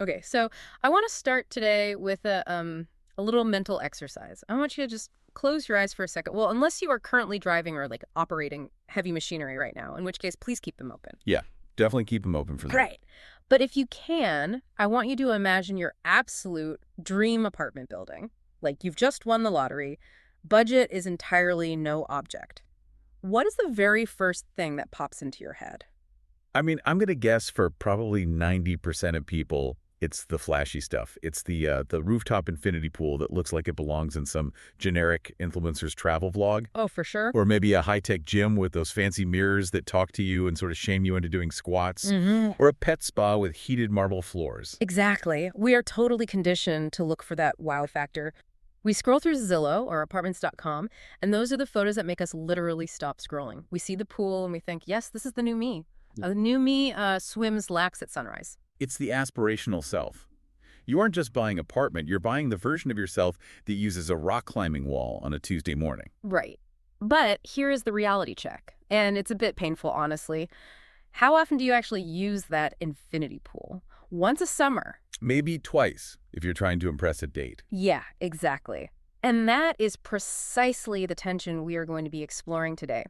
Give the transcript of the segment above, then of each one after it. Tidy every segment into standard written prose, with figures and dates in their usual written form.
Okay, so I want to start today with a little mental exercise. I want you to just close your eyes for a second. Well, unless you are currently driving or like operating heavy machinery right now, in which case, please keep them open. Yeah, definitely keep them open for that. Right. But if you can, I want you to imagine your absolute dream apartment building. Like you've just won the lottery. Budget is entirely no object. What is the very first thing that pops into your head? I mean, I'm going to guess for probably 90% of people, it's the flashy stuff. It's the rooftop infinity pool that looks like it belongs in some generic influencer's travel vlog. Oh, for sure. Or maybe a high-tech gym with those fancy mirrors that talk to you and sort of shame you into doing squats. Or a pet spa with heated marble floors. Exactly. We are totally conditioned to look for that wow factor. We scroll through Zillow or apartments.com, and those are the photos that make us literally stop scrolling. We see the pool and we think, yes, this is the new me. The new me swims lax at sunrise. It's the aspirational self. You aren't just buying an apartment, you're buying the version of yourself that uses a rock climbing wall on a Tuesday morning. Right. But here is the reality check, and it's a bit painful, honestly. How often do you actually use that infinity pool? Once a summer. Maybe twice, if you're trying to impress a date. Yeah, exactly. And that is precisely the tension we are going to be exploring today.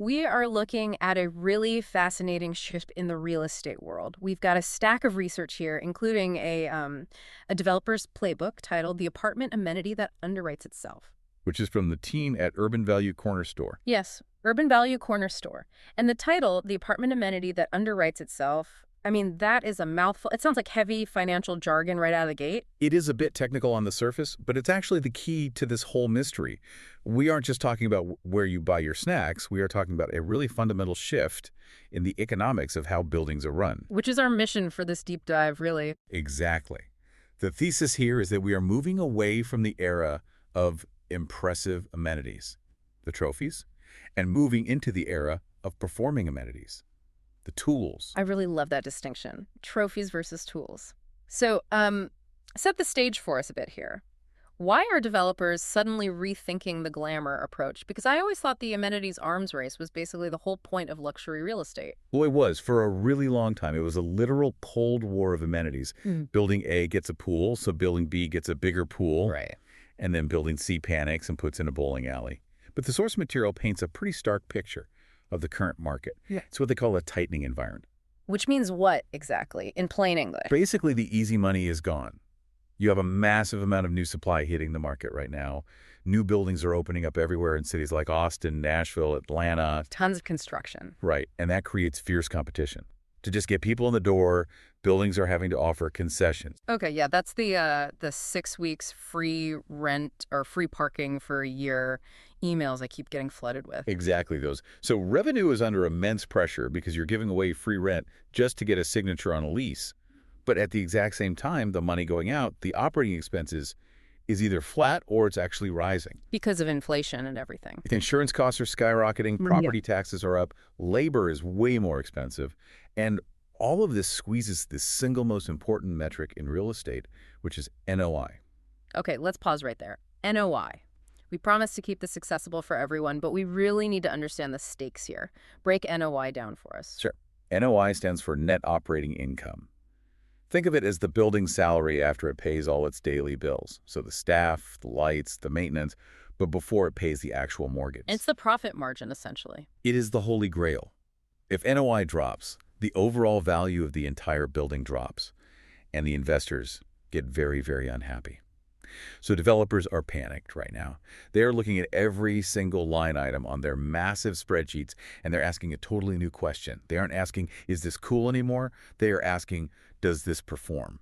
We are looking at a really fascinating shift in the real estate world. We've got a stack of research here, including a developer's playbook titled The Apartment Amenity That Underwrites Itself. Which is from the team at Urban Value Corner Store. Yes, Urban Value Corner Store. And the title, The Apartment Amenity That Underwrites Itself, I mean, that is a mouthful. It sounds like heavy financial jargon right out of the gate. It is a bit technical on the surface, but it's actually the key to this whole mystery. We aren't just talking about where you buy your snacks. We are talking about a really fundamental shift in the economics of how buildings are run. Which is our mission for this deep dive, really. Exactly. The thesis here is that we are moving away from the era of impressive amenities, the trophies, and moving into the era of performing amenities, the tools. I really love that distinction. Trophies versus tools. So, set the stage for us a bit here. Why are developers suddenly rethinking the glamour approach? Because I always thought the amenities arms race was basically the whole point of luxury real estate. Well, it was for a really long time. It was a literal Cold War of amenities. Building A gets a pool, so building B gets a bigger pool. Right. And then building C panics and puts in a bowling alley. But the source material paints a pretty stark picture of the current market. Yeah. It's what they call a tightening environment. Which means what exactly, in plain English? Basically, the easy money is gone. You have a massive amount of new supply hitting the market right now. New buildings are opening up everywhere in cities like Austin, Nashville, Atlanta. Tons of construction. Right, and that creates fierce competition. To just get people in the door, buildings are having to offer concessions. Okay, yeah, that's the 6 weeks free rent or free parking for a year emails I keep getting flooded with. Exactly those. So revenue is under immense pressure because you're giving away free rent just to get a signature on a lease. But at the exact same time, the money going out, the operating expenses, is either flat or it's actually rising. Because of inflation and everything. Insurance costs are skyrocketing, property taxes are up, labor is way more expensive, and all of this squeezes the single most important metric in real estate, which is NOI. Okay, let's pause right there. NOI. We promise to keep this accessible for everyone, but we really need to understand the stakes here. Break NOI down for us. Sure. NOI stands for net operating income. Think of it as the building's salary after it pays all its daily bills. So the staff, the lights, the maintenance, but before it pays the actual mortgage. It's the profit margin, essentially. It is the holy grail. If NOI drops, the overall value of the entire building drops, and the investors get very, very unhappy. So developers are panicked right now. They're looking at every single line item on their massive spreadsheets, and they're asking a totally new question. They aren't asking, is this cool anymore? They are asking, does this perform?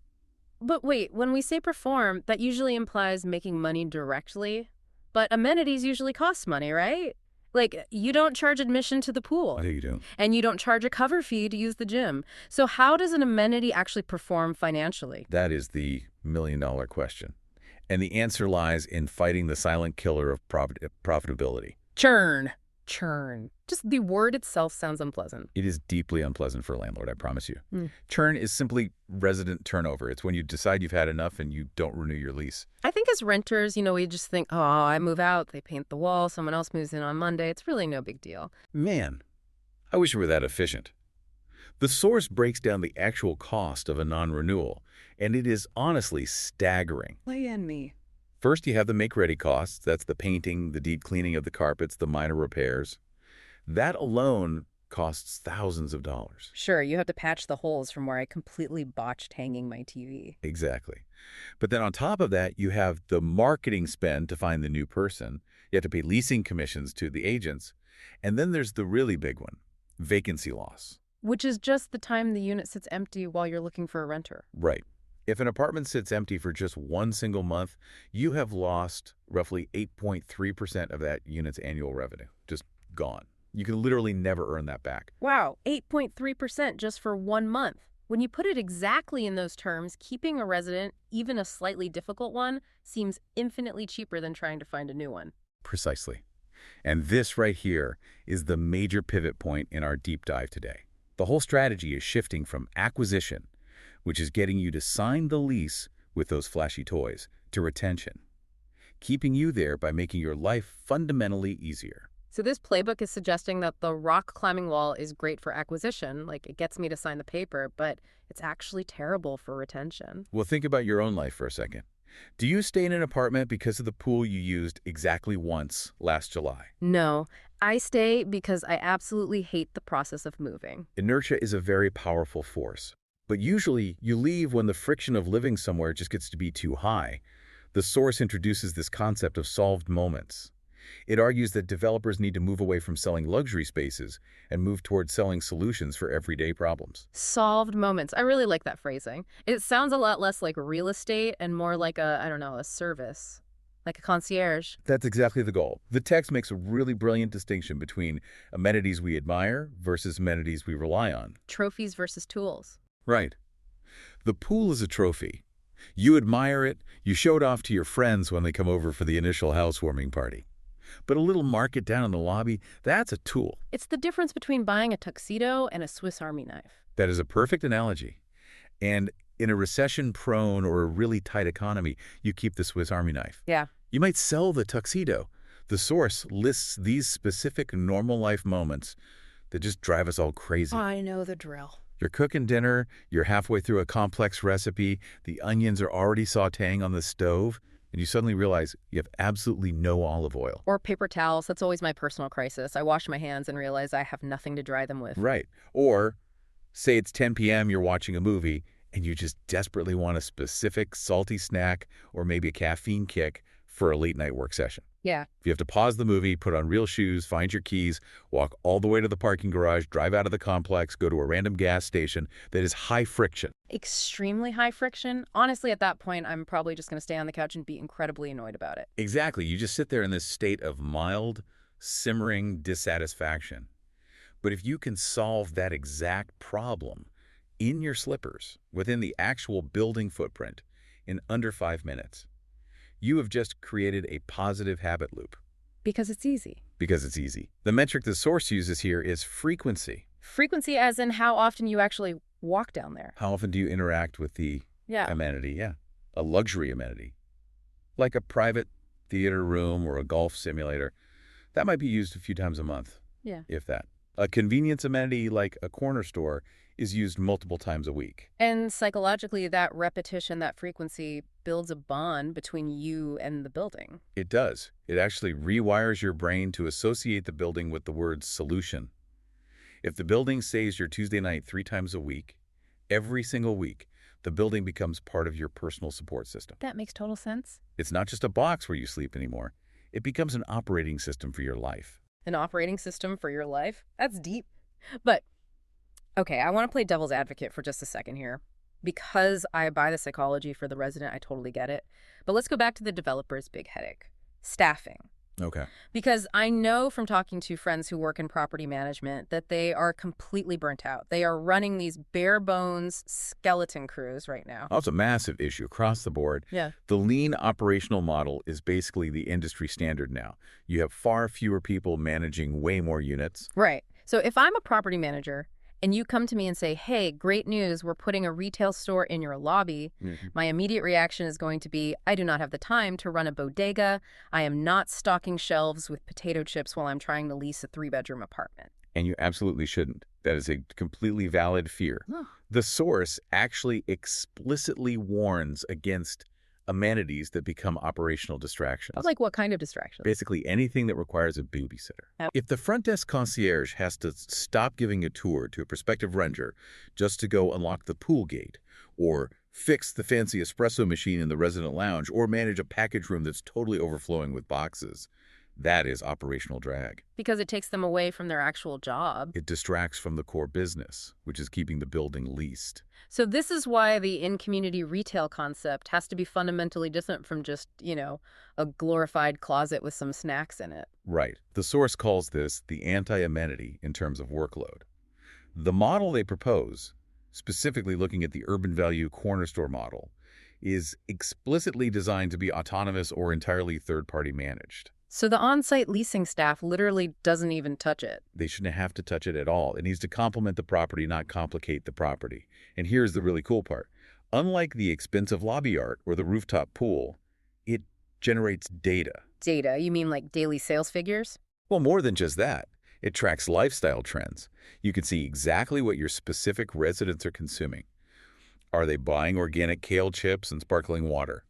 But wait, when we say perform, that usually implies making money directly. But amenities usually cost money, right? Like, you don't charge admission to the pool. I think you do. And you don't charge a cover fee to use the gym. So how does an amenity actually perform financially? That is the million-dollar question. And the answer lies in fighting the silent killer of profitability. Churn. Churn. Just the word itself sounds unpleasant. It is deeply unpleasant for a landlord, I promise you. Churn is simply resident turnover. It's when you decide you've had enough and you don't renew your lease. I think as renters, we just think, oh, I move out, they paint the wall, someone else moves in on Monday. It's really no big deal. Man, I wish it were that efficient. The source breaks down the actual cost of a non-renewal, and it is honestly staggering. Play me. First, you have the make-ready costs. That's the painting, the deep cleaning of the carpets, the minor repairs. That alone costs thousands of dollars. Sure, you have to patch the holes from where I completely botched hanging my TV. Exactly. But then on top of that, you have the marketing spend to find the new person. You have to pay leasing commissions to the agents. And then there's the really big one, vacancy loss. Which is just the time the unit sits empty while you're looking for a renter. Right. If an apartment sits empty for just one single month, you have lost roughly 8.3% of that unit's annual revenue. Just gone. You can literally never earn that back. Wow, 8.3% just for 1 month. When you put it exactly in those terms, keeping a resident, even a slightly difficult one, seems infinitely cheaper than trying to find a new one. Precisely. And this right here is the major pivot point in our deep dive today. The whole strategy is shifting from acquisition, which is getting you to sign the lease with those flashy toys, to retention, keeping you there by making your life fundamentally easier. So this playbook is suggesting that the rock climbing wall is great for acquisition, like it gets me to sign the paper, but it's actually terrible for retention. Well, think about your own life for a second. Do you stay in an apartment because of the pool you used exactly once last July? No, I stay because I absolutely hate the process of moving. Inertia is a very powerful force. But usually, you leave when the friction of living somewhere just gets to be too high. The source introduces this concept of solved moments. It argues that developers need to move away from selling luxury spaces and move towards selling solutions for everyday problems. Solved moments. I really like that phrasing. It sounds a lot less like real estate and more like a service, like a concierge. That's exactly the goal. The text makes a really brilliant distinction between amenities we admire versus amenities we rely on. Trophies versus tools. Right. The pool is a trophy. You admire it, you show it off to your friends when they come over for the initial housewarming party. But a little market down in the lobby, that's a tool. It's the difference between buying a tuxedo and a Swiss Army knife. That is a perfect analogy. And in a recession-prone or a really tight economy, you keep the Swiss Army knife. Yeah. You might sell the tuxedo. The source lists these specific normal life moments that just drive us all crazy. I know the drill. You're cooking dinner, you're halfway through a complex recipe, the onions are already sautéing on the stove, and you suddenly realize you have absolutely no olive oil. Or paper towels. That's always my personal crisis. I wash my hands and realize I have nothing to dry them with. Right. Or say it's 10 p.m., you're watching a movie, and you just desperately want a specific salty snack or maybe a caffeine kick for a late-night work session. Yeah. If you have to pause the movie, put on real shoes, find your keys, walk all the way to the parking garage, drive out of the complex, go to a random gas station that is high friction. Extremely high friction. Honestly, at that point, I'm probably just going to stay on the couch and be incredibly annoyed about it. Exactly. You just sit there in this state of mild, simmering dissatisfaction. But if you can solve that exact problem in your slippers, within the actual building footprint, in under 5 minutes, you have just created a positive habit loop. Because it's easy. Because it's easy. The metric the source uses here is frequency. Frequency as in how often you actually walk down there. How often do you interact with the amenity? Yeah. A luxury amenity. Like a private theater room or a golf simulator. That might be used a few times a month. Yeah. If that. A convenience amenity like a corner store is used multiple times a week. And psychologically, that repetition, that frequency builds a bond between you and the building. It does. It actually rewires your brain to associate the building with the word solution. If the building stays your Tuesday night 3 times a week, every single week, the building becomes part of your personal support system. That makes total sense. It's not just a box where you sleep anymore. It becomes an operating system for your life. An operating system for your life? That's deep. But okay, I want to play devil's advocate for just a second here. Because I buy the psychology for the resident, I totally get it. But let's go back to the developer's big headache. Staffing. Okay. Because I know from talking to friends who work in property management that they are completely burnt out. They are running these bare bones skeleton crews right now. Oh, it's a massive issue across the board. Yeah. The lean operational model is basically the industry standard now. You have far fewer people managing way more units. Right. So if I'm a property manager and you come to me and say, hey, great news, we're putting a retail store in your lobby, my immediate reaction is going to be, I do not have the time to run a bodega. I am not stocking shelves with potato chips while I'm trying to lease a 3-bedroom apartment. And you absolutely shouldn't. That is a completely valid fear. Huh. The source actually explicitly warns against amenities that become operational distractions. Like what kind of distractions? Basically anything that requires a babysitter. Yep. If the front desk concierge has to stop giving a tour to a prospective renter just to go unlock the pool gate, or fix the fancy espresso machine in the resident lounge, or manage a package room that's totally overflowing with boxes, that is operational drag. Because it takes them away from their actual job. It distracts from the core business, which is keeping the building leased. So this is why the in-community retail concept has to be fundamentally different from just, a glorified closet with some snacks in it. Right. The source calls this the anti-amenity in terms of workload. The model they propose, specifically looking at the urban value corner store model, is explicitly designed to be autonomous or entirely third-party managed. So the on-site leasing staff literally doesn't even touch it. They shouldn't have to touch it at all. It needs to complement the property, not complicate the property. And here's the really cool part. Unlike the expensive lobby art or the rooftop pool, it generates data. Data? You mean like daily sales figures? Well, more than just that. It tracks lifestyle trends. You can see exactly what your specific residents are consuming. Are they buying organic kale chips and sparkling water?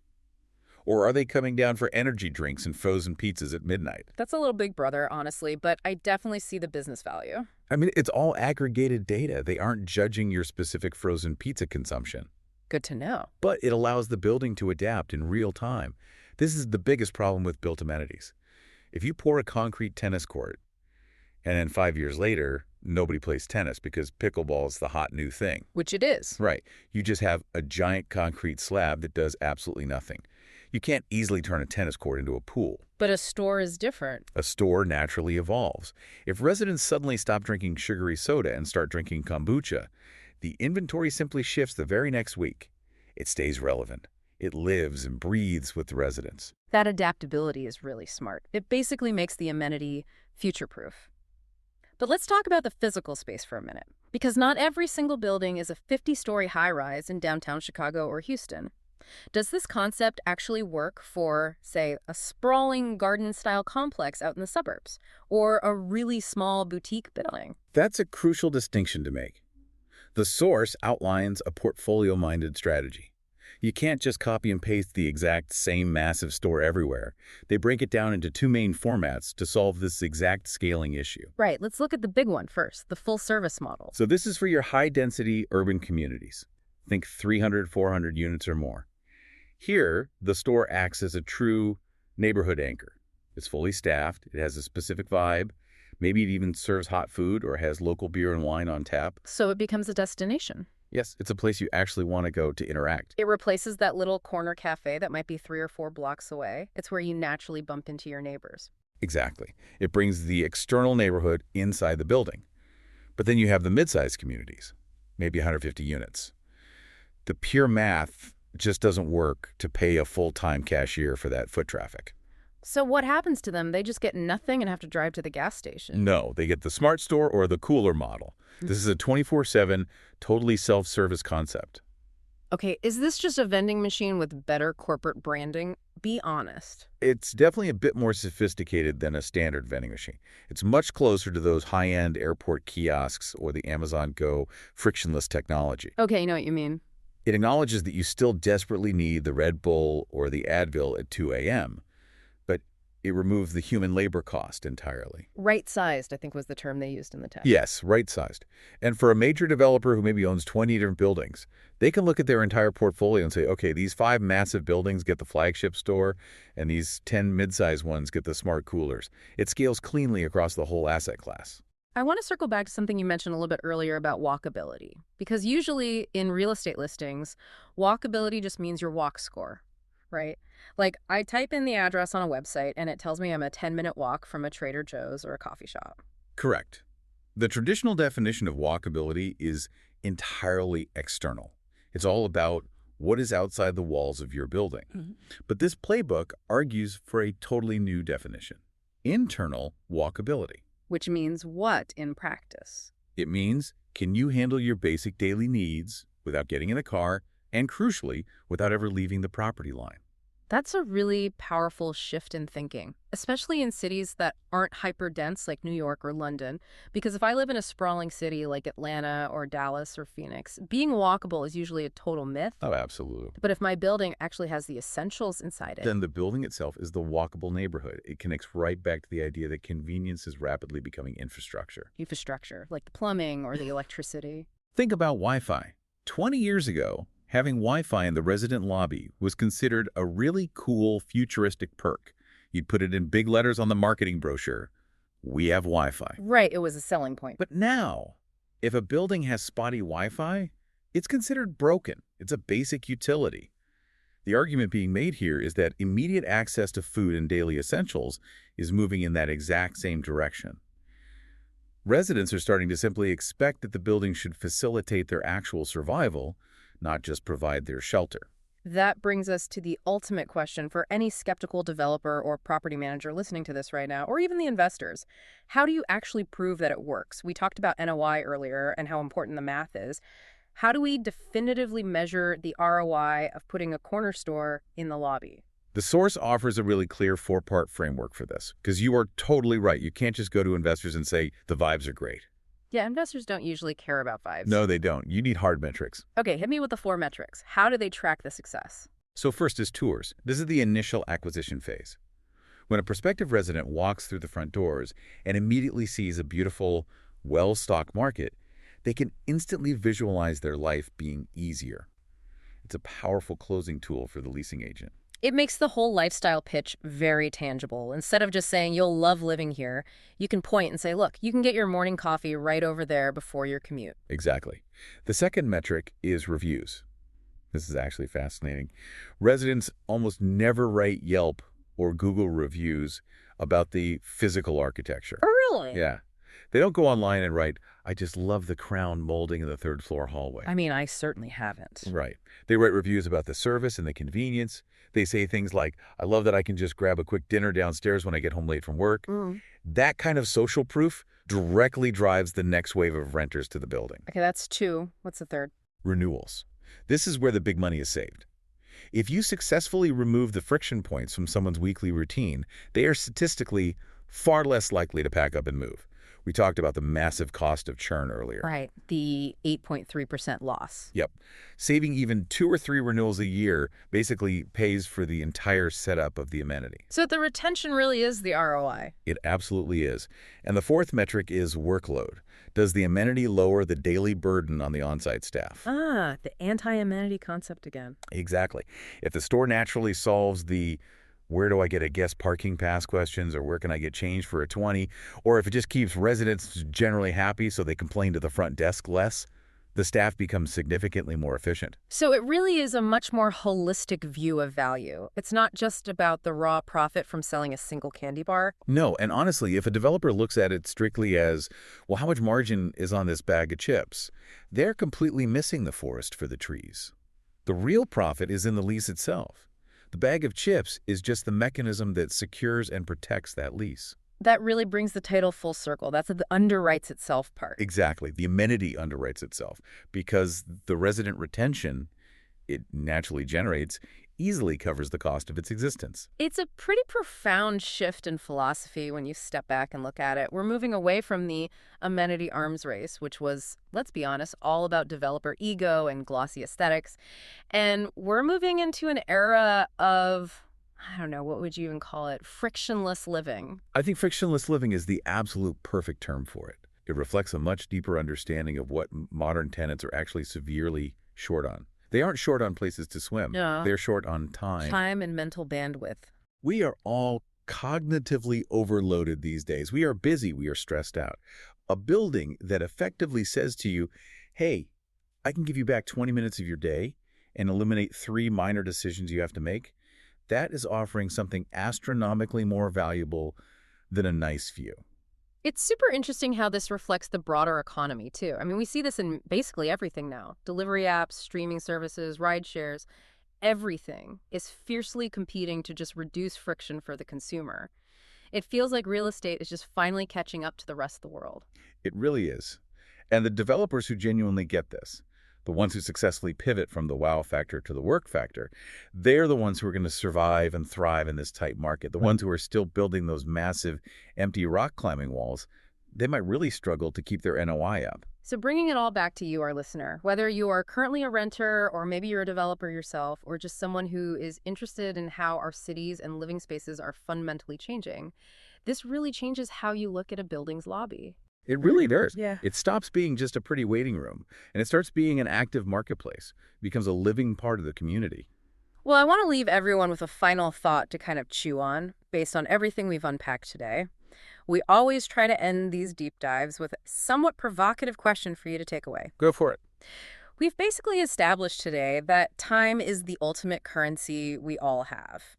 Or are they coming down for energy drinks and frozen pizzas at midnight? That's a little big brother, honestly, but I definitely see the business value. I mean, it's all aggregated data. They aren't judging your specific frozen pizza consumption. Good to know. But it allows the building to adapt in real time. This is the biggest problem with built amenities. If you pour a concrete tennis court, and then 5 years later, nobody plays tennis because pickleball is the hot new thing. Which it is. Right. You just have a giant concrete slab that does absolutely nothing. You can't easily turn a tennis court into a pool. But a store is different. A store naturally evolves. If residents suddenly stop drinking sugary soda and start drinking kombucha, the inventory simply shifts the very next week. It stays relevant. It lives and breathes with the residents. That adaptability is really smart. It basically makes the amenity future-proof. But let's talk about the physical space for a minute, because not every single building is a 50-story high-rise in downtown Chicago or Houston. Does this concept actually work for, say, a sprawling garden-style complex out in the suburbs, or a really small boutique building? That's a crucial distinction to make. The source outlines a portfolio-minded strategy. You can't just copy and paste the exact same massive store everywhere. They break it down into two main formats to solve this exact scaling issue. Right, let's look at the big one first, the full-service model. So this is for your high-density urban communities. Think 300, 400 units or more. Here, the store acts as a true neighborhood anchor. It's fully staffed, it has a specific vibe, maybe it even serves hot food or has local beer and wine on tap. So it becomes a destination. Yes, it's a place you actually want to go to interact. It replaces that little corner cafe that might be 3 or 4 blocks away. It's where you naturally bump into your neighbors. Exactly. It brings the external neighborhood inside the building. But then you have the mid-sized communities, maybe 150 units. The pure math just doesn't work to pay a full-time cashier for that foot traffic. So what happens to them? They just get nothing and have to drive to the gas station. No, they get the smart store or the cooler model. This is a 24/7, totally self-service concept. Okay, is this just a vending machine with better corporate branding? Be honest. It's definitely a bit more sophisticated than a standard vending machine. It's much closer to those high-end airport kiosks or the Amazon Go frictionless technology. Okay, you know what you mean. It acknowledges that you still desperately need the Red Bull or the Advil at 2 a.m., but it removes the human labor cost entirely. Right-sized, I think was the term they used in the text. Yes, right-sized. And for a major developer who maybe owns 20 different buildings, they can look at their entire portfolio and say, okay, these 5 massive buildings get the flagship store, and these 10 mid-sized ones get the smart coolers. It scales cleanly across the whole asset class. I want to circle back to something you mentioned a little bit earlier about walkability, because usually in real estate listings, walkability just means your walk score, right? Like I type in the address on a website and it tells me I'm a 10-minute walk from a Trader Joe's or a coffee shop. Correct. The traditional definition of walkability is entirely external. It's all about what is outside the walls of your building. Mm-hmm. But this playbook argues for a totally new definition: internal walkability. Which means what in practice? It means, can you handle your basic daily needs without getting in the car and, crucially, without ever leaving the property line? That's a really powerful shift in thinking, especially in cities that aren't hyper dense like New York or London. Because if I live in a sprawling city like Atlanta or Dallas or Phoenix, being walkable is usually a total myth. Oh, absolutely. But if my building actually has the essentials inside it, Then the building itself is the walkable neighborhood. It connects right back to the idea that convenience is rapidly becoming infrastructure. infrastructure, like the plumbing or the electricity. Think about Wi-Fi. 20 years ago, having Wi-Fi in the resident lobby was considered a really cool, futuristic perk. You'd put it in big letters on the marketing brochure. We have Wi-Fi. Right, it was a selling point. But now, if a building has spotty Wi-Fi, it's considered broken. It's a basic utility. The argument being made here is that immediate access to food and daily essentials is moving in that exact same direction. Residents are starting to simply expect that the building should facilitate their actual survival, not just provide their shelter. That brings us to the ultimate question for any skeptical developer or property manager listening to this right now, or even the investors. How do you actually prove that it works? We talked about NOI earlier and how important the math is. How do we definitively measure the ROI of putting a corner store in the lobby? The source offers a really clear four-part framework for this, because you are totally right. You can't just go to investors and say, the vibes are great. Yeah, investors don't usually care about vibes. No, they don't. You need hard metrics. Okay, hit me with the 4 metrics. How do they track the success? So first is tours. This is the initial acquisition phase. When a prospective resident walks through the front doors and immediately sees a beautiful, well-stocked market, they can instantly visualize their life being easier. It's a powerful closing tool for the leasing agent. It makes the whole lifestyle pitch very tangible. Instead of just saying you'll love living here, you can point and say, look, you can get your morning coffee right over there before your commute. Exactly. The second metric is reviews. This is actually fascinating. Residents almost never write Yelp or Google reviews about the physical architecture. Oh, really? Yeah. They don't go online and write, I just love the crown molding in the third floor hallway. I mean, I certainly haven't. Right. They write reviews about the service and the convenience. They say things like, I love that I can just grab a quick dinner downstairs when I get home late from work. That kind of social proof directly drives the next wave of renters to the building. Okay, that's 2. What's the third? Renewals. This is where the big money is saved. If you successfully remove the friction points from someone's weekly routine, they are statistically far less likely to pack up and move. We talked about the massive cost of churn earlier. Right, the 8.3% loss. Yep. Saving even 2 or 3 renewals a year basically pays for the entire setup of the amenity. So the retention really is the ROI. It absolutely is. And the fourth metric is workload. Does the amenity lower the daily burden on the on-site staff? Ah, the anti-amenity concept again. Exactly. If the store naturally solves the where do I get a guest parking pass questions, or where can I get change for a 20, or if it just keeps residents generally happy so they complain to the front desk less, the staff becomes significantly more efficient. So it really is a much more holistic view of value. It's not just about the raw profit from selling a single candy bar. No, and honestly, if a developer looks at it strictly as, well, how much margin is on this bag of chips, they're completely missing the forest for the trees. The real profit is in the lease itself. The bag of chips is just the mechanism that secures and protects that lease. That really brings the title full circle. That's the underwrites itself part. Exactly. The amenity underwrites itself because the resident retention it naturally generates easily covers the cost of its existence. It's a pretty profound shift in philosophy when you step back and look at it. We're moving away from the amenity arms race, which was, let's be honest, all about developer ego and glossy aesthetics. And we're moving into an era of, I don't know, what would you even call it? Frictionless living. I think frictionless living is the absolute perfect term for it. It reflects a much deeper understanding of what modern tenants are actually severely short on. They aren't short on places to swim. No. They're short on time. Time and mental bandwidth. We are all cognitively overloaded these days. We are busy. We are stressed out. A building that effectively says to you, hey, I can give you back 20 minutes of your day and eliminate 3 minor decisions you have to make, that is offering something astronomically more valuable than a nice view. It's super interesting how this reflects the broader economy, too. I mean, we see this in basically everything now. Delivery apps, streaming services, ride shares, everything is fiercely competing to just reduce friction for the consumer. It feels like real estate is just finally catching up to the rest of the world. It really is. And the developers who genuinely get this, The ones who successfully pivot from the wow factor to the work factor, they're the ones who are going to survive and thrive in this tight market. The ones who are still building those massive, empty rock climbing walls, they might really struggle to keep their NOI up. So bringing it all back to you, our listener, whether you are currently a renter or maybe you're a developer yourself or just someone who is interested in how our cities and living spaces are fundamentally changing, this really changes how you look at a building's lobby. It really does. Yeah. It stops being just a pretty waiting room, and it starts being an active marketplace. It becomes a living part of the community. Well, I want to leave everyone with a final thought to kind of chew on based on everything we've unpacked today. We always try to end these deep dives with a somewhat provocative question for you to take away. Go for it. We've basically established today that time is the ultimate currency we all have.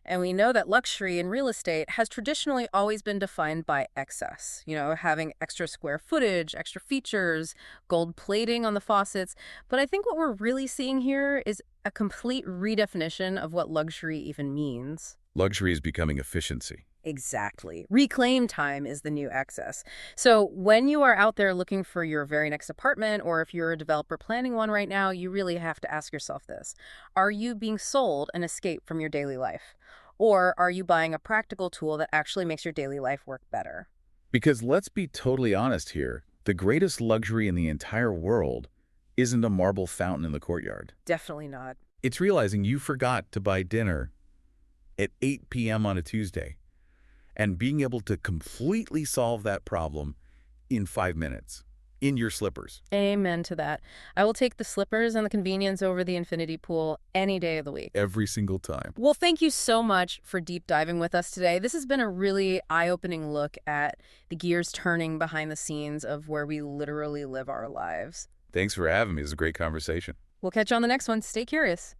And we know that luxury in real estate has traditionally always been defined by excess, having extra square footage, extra features, gold plating on the faucets. But I think what we're really seeing here is a complete redefinition of what luxury even means. Luxury is becoming efficiency. Exactly. Reclaimed time is the new excess. So when you are out there looking for your very next apartment, or if you're a developer planning one right now, you really have to ask yourself this. Are you being sold an escape from your daily life? Or are you buying a practical tool that actually makes your daily life work better? Because let's be totally honest here, the greatest luxury in the entire world isn't a marble fountain in the courtyard. Definitely not. It's realizing you forgot to buy dinner at 8 p.m. on a Tuesday and being able to completely solve that problem in 5 minutes, in your slippers. Amen to that. I will take the slippers and the convenience over the infinity pool any day of the week. Every single time. Well, thank you so much for deep diving with us today. This has been a really eye-opening look at the gears turning behind the scenes of where we literally live our lives. Thanks for having me. It was a great conversation. We'll catch you on the next one. Stay curious.